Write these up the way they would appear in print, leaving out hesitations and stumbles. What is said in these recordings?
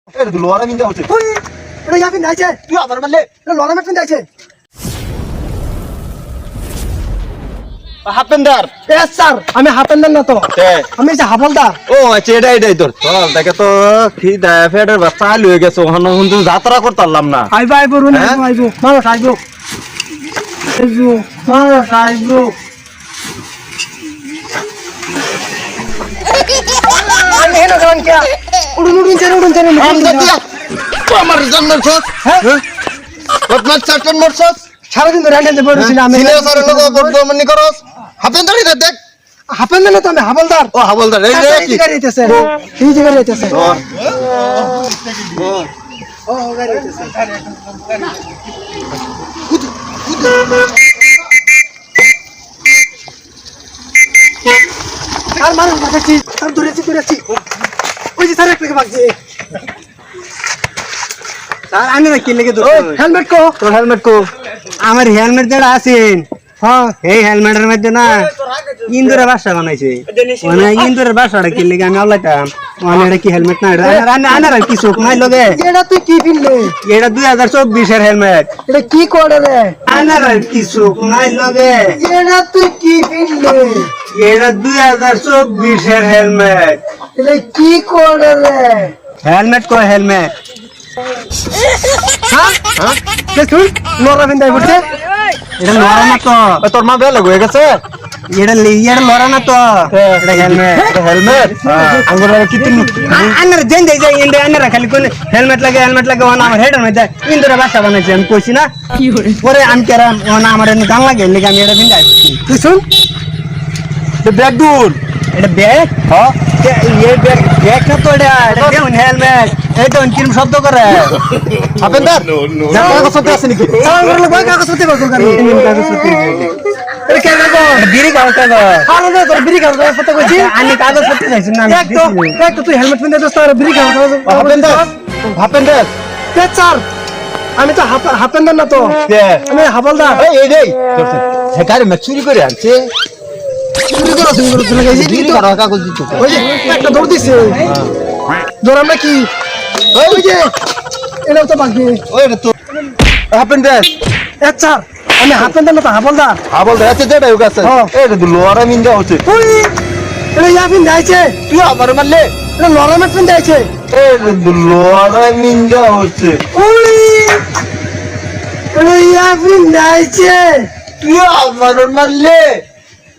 লোয়ারা মিন্দা হচ্ছে এটা ইয়াফিন যাইছে তুই আবার মারলে এটা লড়া মেটন যাইছে হাফেন্দার এস স্যার আমি হাফেন্দার না তো আমি যে হাফলদার ও আচ্ছা এটাই তোর চল দেখে তো কি ফেডের বাচ্চা আলু হয়ে গেছে ওখানে কিন্তু যাত্রা করতে পারলাম না আইবো আইবো রুন আইবো আইবো মানুষ আইবো আইবো মানুষ আইবো আমি হেন গান কে উড়ুন চেন আমার জন্য ছস হ্যাঁ বদমাস চারটন মরছস সারাদিন ধরে রান্না দেবো ছিল আমি সিনিয়র স্যারের লোক বদমানি করস হাফেন্দারই দেখ হাফেন্দার না তো আমি হাফলদার ও হাবলদার এই যে এই জায়গায় যাইতেছে এই জায়গায় যাইতেছে ও গাড়ি যাইতেছে আর মানুষ বাঁচাচ্ছি আর ধরেছি ওই যে স্যার একটা বাগছে স্যার আমি না কি লেগে তো হেলমেট কো তোর হেলমেট কো আমার হেলমেট যেটা আছেন হ্যাঁ এই হেলমেটের মধ্যে না ইন্দুরের বাসা বানাইছে মানে ইন্দুরের বাসাটা কি লেগে আমি আল্লাহতাম মানে এটা কি হেলমেট না এটা আনার কি চোখ নাই লগে এটা তুই কি ফিরলে এটা 2024 এর হেলমেট এটা কি করে রে আনার কি চোখ নাই লগে এটা তুই কি ফিরলে এটা 2024 এর হেলমেট এটা কি করে রে হেলমেট কো হেলমেট হ্যাঁ দেখুন লড়া বিন্দাই পড়ছে এটা লড়া না তো তোর মা বেলা হয়ে গেছে এটা লড়া না তো এটা হেলমেট হেলমেট আঙ্গুর কি তুমি আনার দেন দেই যাই ইন্ডে আনার খালি কোন হেলমেট লাগে ওনা আমার হেডের মধ্যে ইন্দুরে বাসা বানাইছে আমি কইছি না পরে আমি কেরাম ওনা আমার এনে গান লাগে লেগে আমি এটা বিন্দাই করছি তুই শুন ব্যাগ দূর এটা ব্যাগ হ্যাঁ এই ব্যাগ না তো এটা দেখুন হেলমেট এই তো কিরম শব্দ করে হাফেন্দার জানা কথা আছে নাকি আমার লোক কাগজপত্র করতে পারে এটা কে গো বিড়ি খাও কেন আরে না তোর বিড়ি কাগজ পত্র কইছি আমি কাগজ পত্র চাইছি না দেখ তো তুই হেলমেট পিনতে দোস্ত আর বিড়ি কাগজ হাফেন্দার দেখ স্যার আমি তো হাফেন্দার না তো আমি হাবলদার এই রে সেখানে চুরি করে আনছে চুরি করো তুমি গেছি চুরি করা কাগজ দিত ওই যে একটা দৌড় দিছে দৌড় আমরা কি ওই যে এটাও তো বাকি ওই রে তো হাফেন্দার আচ্ছা আমি হাফেন্দার না তো হাবলদার হাবলদার আছে যেটা হয়ে গেছে এই রে লোয়ারা মিন্দা হচ্ছে ওই এটা ইয়াফিন যাইছে তুই আবার মারলে এটা লড়ামেট পিন যাইছে এই রে লোয়ারা মিন্দা হচ্ছে ওই এটা ইয়াফিন যাইছে তুই আবার মারলে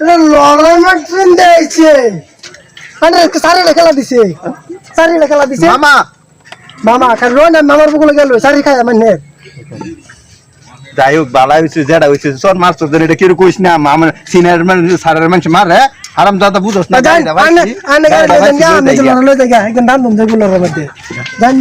এটা লড়ামেট পিন যাইছে মানে সারি খেলা দিছে মামা মামা কারণ রোন মামার বকুলে গেল সারি খায় মানে যাই হোক বালা হয়েছে যেটা হয়েছে সর মাছ তোর এটা কিরকম কইস না আমার সিনিয়র মানে সারের মানুষ মারে আরাম দাদা বুঝোস না আনে গাড়ি লড়াই জায়গা একদম দাম দম যেগুলোর মধ্যে জান